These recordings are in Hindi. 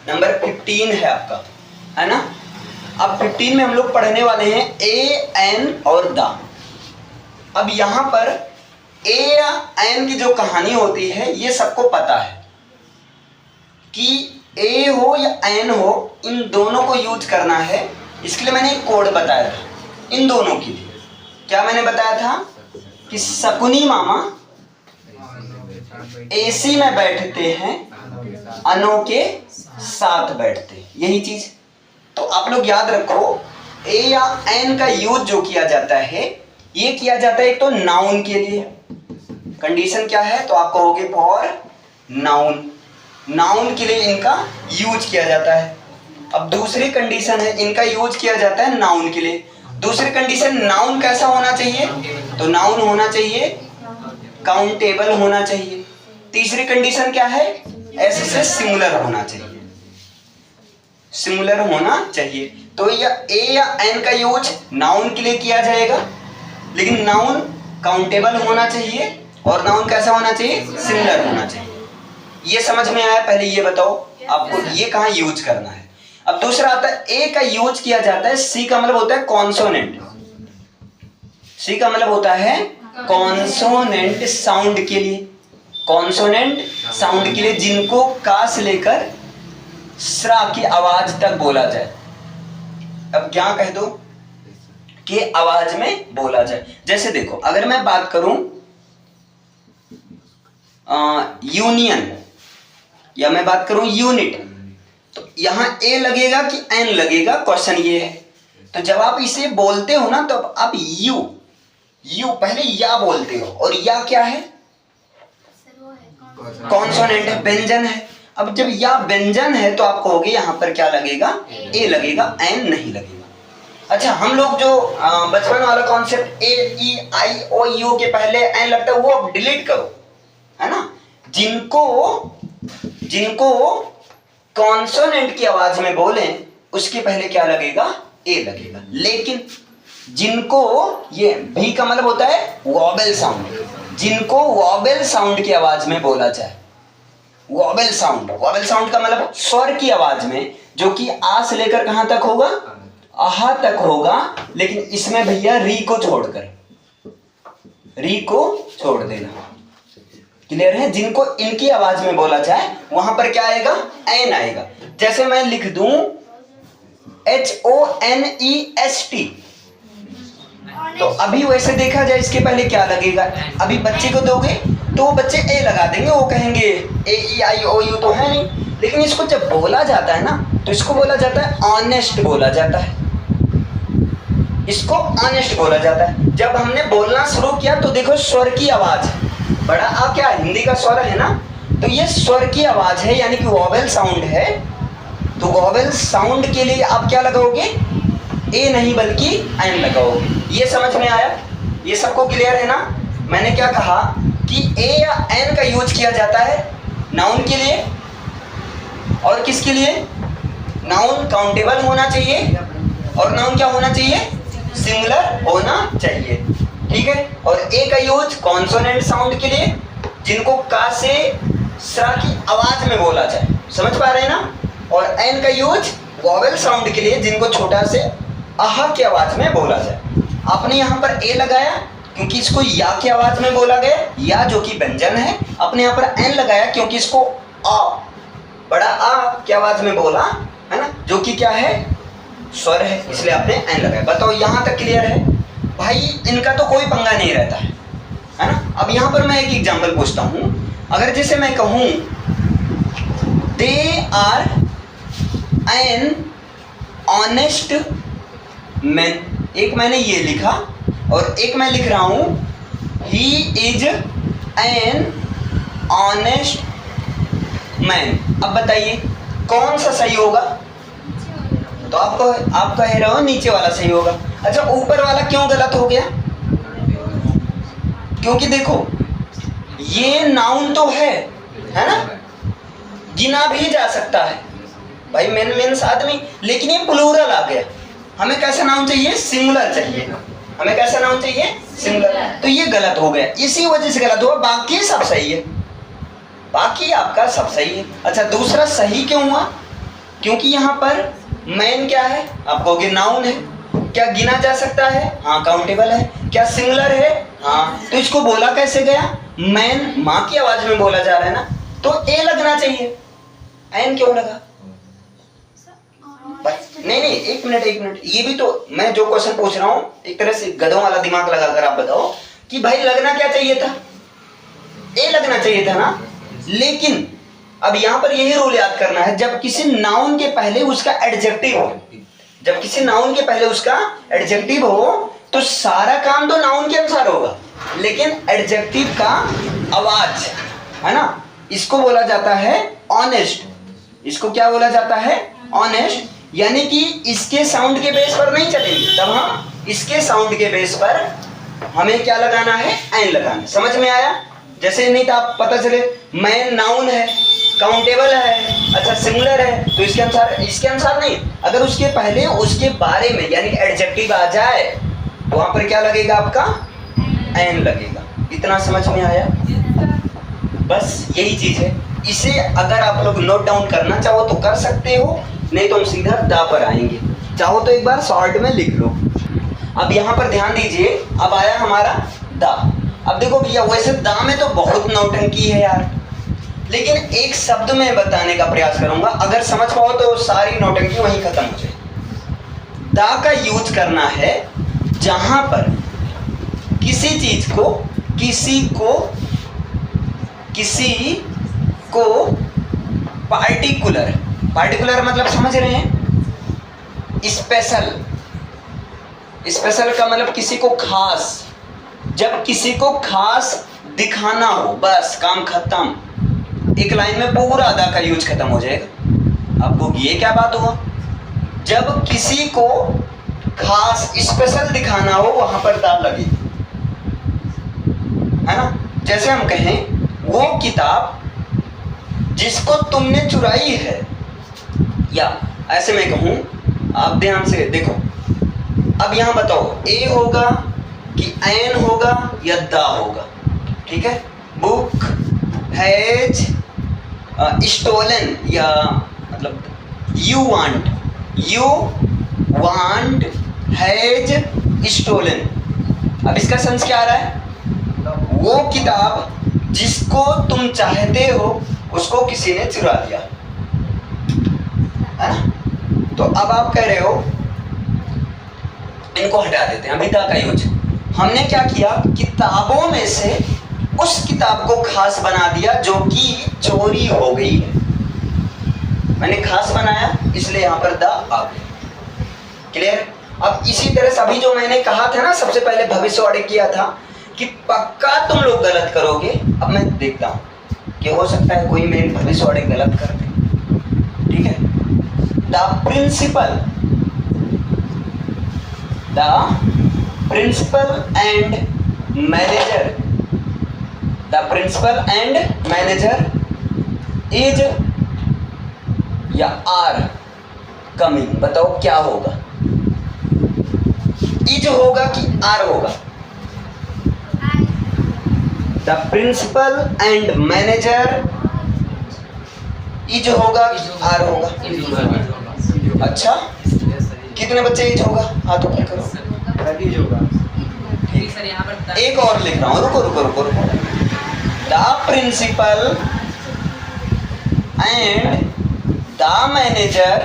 नंबर 15 है आपका, है ना। अब 15 में हम लोग पढ़ने वाले हैं ए, एन और द। अब यहाँ पर ए या एन की जो कहानी होती है ये सबको पता है कि ए हो या एन हो, इन दोनों को यूज करना है। इसके लिए मैंने एक कोड बताया था इन दोनों के लिए। क्या मैंने बताया था कि शकुनी मामा एसी में बैठते हैं, अनो के साथ बैठते हैं, यही चीज। तो आप लोग याद रखो, ए या एन का यूज जो किया जाता है ये किया जाता है एक तो नाउन के लिए। कंडीशन क्या है, तो आप कहोगे फॉर नाउन, नाउन के लिए इनका यूज किया जाता है। अब दूसरी कंडीशन है, इनका यूज किया जाता है नाउन के लिए। दूसरी कंडीशन, नाउन कैसा होना चाहिए, तो नाउन होना चाहिए काउंटेबल होना चाहिए। तीसरी कंडीशन क्या है, ऐसे से सिमिलर होना चाहिए, सिमिलर होना चाहिए। तो ए या एन का यूज नाउन के लिए किया जाएगा, लेकिन नाउन काउंटेबल होना चाहिए और नाउन कैसा होना चाहिए, सिमिलर होना चाहिए। ये समझ में आया? पहले ये बताओ आपको ये कहाँ यूज करना है। अब दूसरा आता है, ए का यूज किया जाता है, सी का मतलब होता है कॉन्सोनेंट। सी का मतलब होता है कॉन्सोनेंट साउंड के लिए, कॉन्सोनेंट साउंड के लिए जिनको का से लेकर स्रा की आवाज तक बोला जाए। अब क्या कह दो कि आवाज में बोला जाए। जैसे देखो, अगर मैं बात करूं यूनियन या मैं बात करूं यूनिट, तो यहां ए लगेगा कि एन लगेगा, क्वेश्चन ये है। तो जब आप इसे बोलते हो ना, तो आप यू पहले या बोलते हो, और या क्या है, कॉन्सोनेंट है, व्यंजन है। अब जब या व्यंजन है तो आप कहोगे यहां पर क्या लगेगा, ए लगेगा, एन नहीं लगेगा। अच्छा, हम लोग जो बचपन वाला concept A E I O you के पहले एन लगता है वो अब डिलीट करो, है ना। जिनको कॉन्सोनेंट की आवाज में बोले उसके पहले क्या लगेगा, ए लगेगा। लेकिन जिनको ये भी का मतलब होता है वॉवेल साउंड, जिनको वॉवेल साउंड की आवाज में बोला जाए, वॉवेल साउंड का मतलब स्वर की आवाज में, जो कि आ से लेकर कहां तक होगा, आहा तक होगा। लेकिन इसमें भैया री को छोड़ देना। क्लियर है? जिनको इनकी आवाज में बोला जाए वहां पर क्या आएगा, एन आएगा। जैसे मैं लिख दूं HONEST, तो अभी वैसे देखा जाए इसके पहले क्या लगेगा, अभी बच्चे को दोगे तो वो बच्चे ए लगा देंगे, वो कहेंगे ए ई आई ओ यू तो है नहीं। लेकिन इसको जब बोला जाता है ना, तो इसको बोला जाता है ऑनेस्ट बोला जाता है, इसको ऑनेस्ट बोला जाता है। जब हमने बोलना शुरू किया तो देखो स्वर की आवाज, बड़ा आ क्या हिंदी का स्वर है ना, तो ये स्वर की आवाज है, यानी कि वॉवेल साउंड है। तो वॉवेल साउंड के लिए आप क्या लगाओगे, ए नहीं बल्कि एन लगाओगे। ये समझ में आया? ये सबको क्लियर है ना? मैंने क्या कहा कि ए या एन का यूज किया जाता है नाउन के लिए, और किसके लिए, नाउन काउंटेबल होना चाहिए और नाउन क्या होना चाहिए, सिमिलर होना चाहिए। ठीक है? और ए का यूज कॉन्सोनेंट साउंड के लिए, जिनको का से स्रा की आवाज में बोला जाए, समझ पा रहे हैं ना। और एन का यूज वॉवेल साउंड के लिए, जिनको छोटा से आहा की आवाज में बोला जाए। आपने यहाँ पर ए लगाया क्योंकि इसको या की आवाज में बोला गया, या जो कि व्यंजन है। आपने यहाँ पर एन लगाया क्योंकि इसको आ, बड़ा आ की आवाज में बोला, है ना, जो कि क्या है, स्वर है, इसलिए आपने एन लगाया। बताओ यहाँ तक क्लियर है? भाई इनका तो कोई पंगा नहीं रहता है ना। अब यहाँ पर मैं एक एग्जाम्पल पूछता हूँ। अगर जैसे मैं कहूँ they are an honest man, एक मैंने ये लिखा और एक मैं लिख रहा हूं he is an honest man. अब बताइए कौन सा सही होगा? तो आप कह रहे हो नीचे वाला सही होगा। अच्छा, ऊपर वाला क्यों गलत हो गया? क्योंकि देखो ये नाउन तो है ना, गिना भी जा सकता है भाई, मैन मीन्स आदमी, लेकिन ये प्लूरल आ गया। हमें कैसा नाउन चाहिए, सिंगुलर चाहिए। हमें कैसा नाउन चाहिए, सिंगुलर। तो ये गलत हो गया, इसी वजह से गलत हुआ, बाकी सब सही है, बाकी आपका सब सही है। अच्छा, दूसरा सही क्यों हुआ? क्योंकि यहाँ पर मैन क्या है, आप कहोगे नाउन है, क्या गिना जा सकता है, हाँ काउंटेबल है, क्या सिंगुलर है, हाँ, तो इसको बोला कैसे गया, मैन माँ की आवाज में बोला जा रहा है ना, तो ए लगना चाहिए, एन क्यों लगा? नहीं नहीं, एक मिनट, ये भी तो मैं जो क्वेश्चन पूछ रहा हूँ एक तरह से गधों वाला दिमाग लगाकर आप बताओ कि भाई लगना क्या चाहिए था, ए लगना चाहिए था ना। लेकिन अब यहाँ पर यही रूल याद करना है, जब किसी नाउन के पहले उसका एडजेक्टिव हो, जब किसी नाउन के पहले उसका एडजेक्टिव हो तो सारा काम तो नाउन के अनुसार होगा, लेकिन एडजेक्टिव का आवाज है ना, इसको बोला जाता है ऑनेस्ट। इसको क्या बोला जाता है, ऑनेस्ट, यानी कि इसके साउंड के बेस पर नहीं चलेंगे, तब हम इसके साउंड के बेस पर हमें क्या लगाना है, एन लगाना है। समझ में आया? जैसे नहीं तो आप पता चले मैन नाउन है, काउंटेबल है, अच्छा सिंगुलर है, तो इसके अनुसार नहीं, अगर उसके पहले उसके बारे में यानी कि एडजेक्टिव आ जाए तो वहां पर क्या लगेगा, आपका एन लगेगा। इतना समझ में आया? बस यही चीज है। इसे अगर आप लोग नोट डाउन करना चाहो तो कर सकते हो, नहीं तो हम सीधा दा पर आएंगे। चाहो तो एक बार शॉर्ट में लिख लो। अब यहाँ पर ध्यान दीजिए, अब आया हमारा दा। अब देखो भैया, वैसे दा में तो बहुत नौटंकी है यार, लेकिन एक शब्द में बताने का प्रयास करूंगा, अगर समझ पाओ तो सारी नौटंकी वहीं खत्म हो जाए। दा का यूज करना है जहां पर किसी चीज को पार्टिकुलर मतलब समझ रहे हैं, स्पेशल का मतलब किसी को खास, जब किसी को खास दिखाना हो, बस काम खत्म। एक लाइन में पूरा अदा का यूज खत्म हो जाएगा। आपको ये क्या बात हुआ, जब किसी को खास स्पेशल दिखाना हो वहां पर दा लगी, है ना। जैसे हम कहें वो किताब जिसको तुमने चुराई है, या ऐसे मैं कहूं, आप ध्यान से देखो, अब यहां बताओ ए होगा कि एन होगा या दा होगा, ठीक है। बुक हैज स्टोलन, या मतलब यू वांट हैज स्टोलन। अब इसका सेंस क्या आ रहा है, वो किताब जिसको तुम चाहते हो उसको किसी ने चुरा लिया, है ना। तो अब आप कह रहे हो इनको हटा देते हैं, अभी दा का यूज हमने क्या किया, किताबों में से उस किताब को खास बना दिया जो कि चोरी हो गई है। मैंने खास बनाया इसलिए यहां पर दा आ गया। क्लियर? अब इसी तरह से अभी जो मैंने कहा था ना, सबसे पहले भविष्यवाणी किया था कि पक्का तुम लोग गलत करोगे। अब मैं देखता हूं कि हो सकता है कोई मेरी भविष्यवाणी गलत कर दे, ठीक है। The principal and manager is या आर कमिंग। बताओ क्या होगा, इज होगा कि आर होगा? The principal and manager is होगा कि आर होगा? अच्छा, कितने बच्चे इज होगा, हाथ ऊपर करो। एक और लिख रहा हूं, रुको। The principal and the manager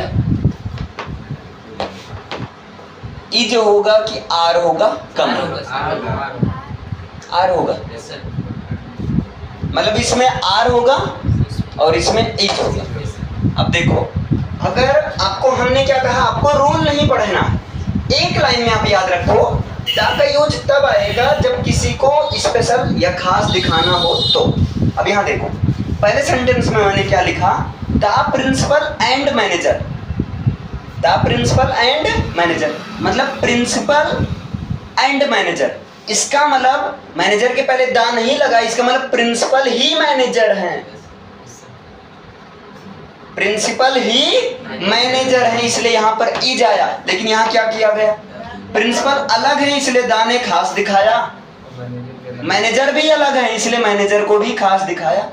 is होगा कि आर होगा? कम आर होगा, मतलब इसमें आर होगा और इसमें इज होगा। अब देखो, अगर आपको हमने क्या कहा, आपको रूल नहीं पढ़ना, एक लाइन में आप याद रखो, दा का यूज तब आएगा जब किसी को स्पेशल या खास दिखाना हो तो। अब यहां देखो, पहले सेंटेंस में मैंने क्या लिखा, the principal and manager. The principal and manager मतलब प्रिंसिपल एंड मैनेजर। इसका मतलब मैनेजर के पहले दा नहीं लगा, इसका मतलब प्रिंसिपल ही मैनेजर हैं, प्रिंसिपल ही मैनेजर है, इसलिए यहां पर इज आया। लेकिन यहां क्या किया गया, प्रिंसिपल अलग है इसलिए दा ने खास दिखाया, मैनेजर भी अलग है इसलिए मैनेजर को भी खास दिखाया।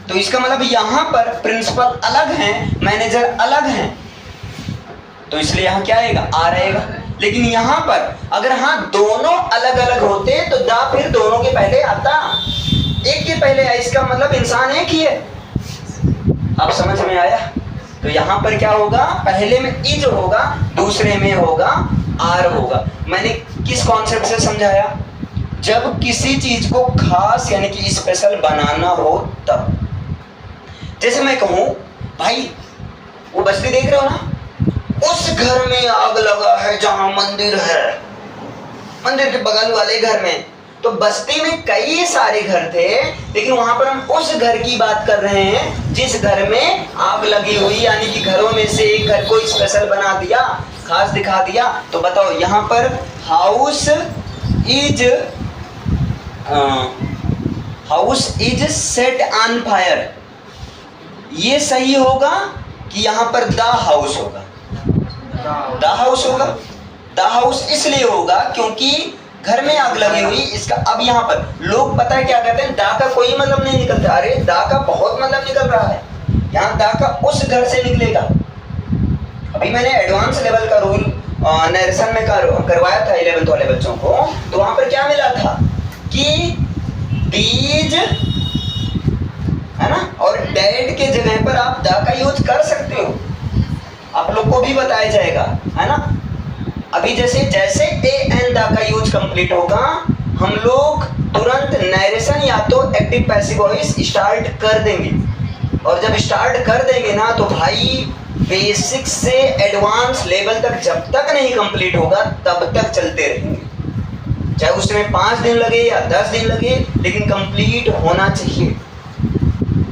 तो इसका मतलब यहाँ पर प्रिंसिपल अलग हैं, मैनेजर अलग हैं, तो इसलिए यहाँ क्या आएगा, आ रहेगा। लेकिन यहाँ पर अगर हाँ दोनों अलग अलग होते तो दा फिर दोनों के पहले आता, एक के पहले आया, इसका मतलब इंसान एक ही है। अब समझ में आया? तो यहाँ पर क्या होगा, पहले में इज होगा, दूसरे में होगा आर होगा। मैंने किस कॉन्सेप्ट से समझाया? जब किसी चीज को खास यानी कि स्पेशल बनाना हो तब। जैसे मैं कहूं भाई वो बस्ती देख रहे हो ना, उस घर में आग लगा है जहां मंदिर है, मंदिर के बगल वाले घर में। तो बस्ती में कई सारे घर थे, लेकिन वहां पर हम उस घर की बात कर रहे हैं जिस घर में आग लगी हुई, यानी कि घरों में से एक घर को स्पेशल बना दिया, खास दिखा दिया। तो बताओ यहाँ पर house is set on fire, ये सही होगा कि यहाँ पर द हाउस होगा? द हाउस होगा। द हाउस इसलिए होगा क्योंकि घर में आग लगी हुई, इसका अब यहाँ पर लोग पता है क्या कहते हैं, दा का कोई मतलब नहीं निकलता। अरे दा का बहुत मतलब निकल रहा है, यहाँ दा का उस घर से निकलेगा। अभी मैंने एडवांस लेवल का रूल नरेशन में करवाया था 11th वाले बच्चों को, तो वहां पर क्या मिला था कि बीज है ना, और डैड के जगह पर आप दा का यूज कर सकते हो, आप लोग को भी बताया जाएगा, है ना। अभी जैसे ए एन दा का यूज कंप्लीट होगा, हम लोग तुरंत नरेशन या तो एक्टिव पैसिव वॉइस स्टार्ट कर देंगे, और जब स्टार्ट कर देंगे ना तो भाई बेसिक से एडवांस लेवल तक जब तक नहीं कंप्लीट होगा तब तक चलते रहेंगे, चाहे उसमें 5 दिन लगे या 10 दिन लगे, लेकिन कंप्लीट होना चाहिए।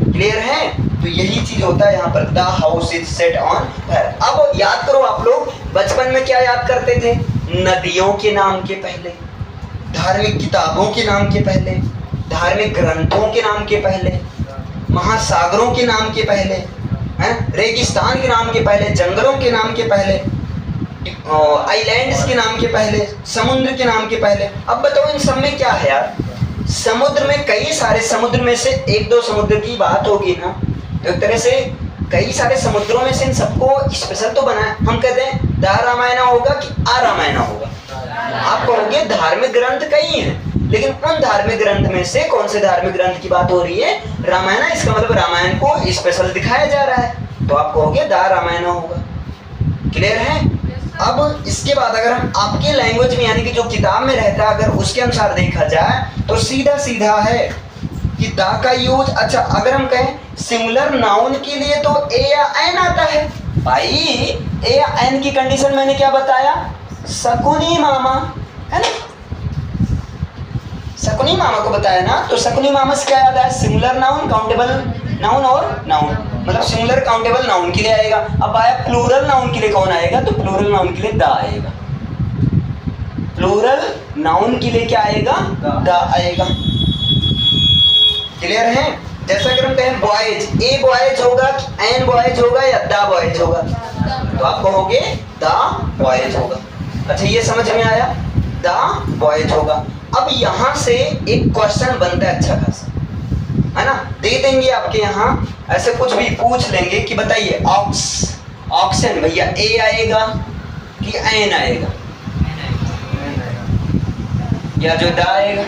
क्लियर है? तो यही चीज होता है यहाँ पर, the house is set on fire. अब याद करो आप लोग बचपन में क्या याद करते थे, नदियों के नाम के पहले, धार्मिक किताबों के नाम के पहले, धार्मिक ग्रंथों के नाम के पहले, महासागरों के नाम के पहले, है रेगिस्तान के नाम के पहले, जंगलों के नाम के पहले, आइलैंड्स के नाम के पहले, समुद्र के नाम के पहले। अब बताओ इन सब में क्या है यार, समुद्र में कई सारे, समुद्र में से 1-2 समुद्र की बात होगी ना, तो एक तरह से कई सारे समुद्रों में से इन सबको स्पेशल तो बनाया। हम कहते हैं दा रामायण होगा कि आ रामायण होगा, आप कहोगे धार्मिक ग्रंथ कई हैं, लेकिन उन धार्मिक ग्रंथ में से कौन से धार्मिक ग्रंथ की बात हो रही है, रामायण, इसका मतलब रामायण को स्पेशल दिखाया जा रहा है, तो आप कहोगे दा रामायण होगा। क्लियर है? अब इसके बाद अगर हम आपके लैंग्वेज में यानी कि जो किताब में रहता है अगर उसके अनुसार देखा जाए तो सीधा सीधा है कि दा का यूज, अच्छा अगर हम कहें सिंगुलर नाउन के लिए तो ए या एन आता है। भाई ए या एन की कंडीशन मैंने क्या बताया, शकुनी मामा, है ना, शकुनी मामा को बताया ना, तो शकुनी मामा से क्या याद आया, सिंगुलर नाउन, काउंटेबल नाउन और नाउन, मतलब सिंगुलर काउंटेबल नाउन के लिए आएगा। अब आया प्लूरल नाउन के लिए कौन आएगा, तो प्लूरल नाउन के लिए दा आएगा, प्लूरल नाउन के लिए क्या आएगा, दा आएगा। क्लियर है? जैसा कि हम कहें बॉयज, ए बॉयज होगा, एन बॉयज होगा या दा बॉयज होगा, तो आप कहोगे दा बॉयज होगा। अच्छा ये समझ में आया, दा बॉयज होगा। अब यहां से एक क्वेश्चन बनता है अच्छा खासा, है ना, दे देंगे आपके यहाँ ऐसे कुछ भी पूछ लेंगे कि बताइए ऑक्शन भैया ए आएगा कि एन आएगा, या जो दा आएगा,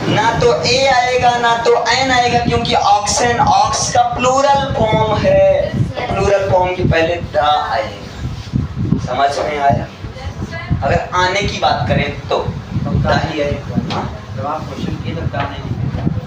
ना तो ए आएगा ना तो एन आएगा, क्योंकि ऑक्शन ऑक्स का प्लूरल फॉर्म है, प्लूरल फॉर्म के पहले दा आएगा। समझ में आया? अगर आने की बात करें तो दा ही आएगा। जब आप क्वेश्चन किए तब दा नहीं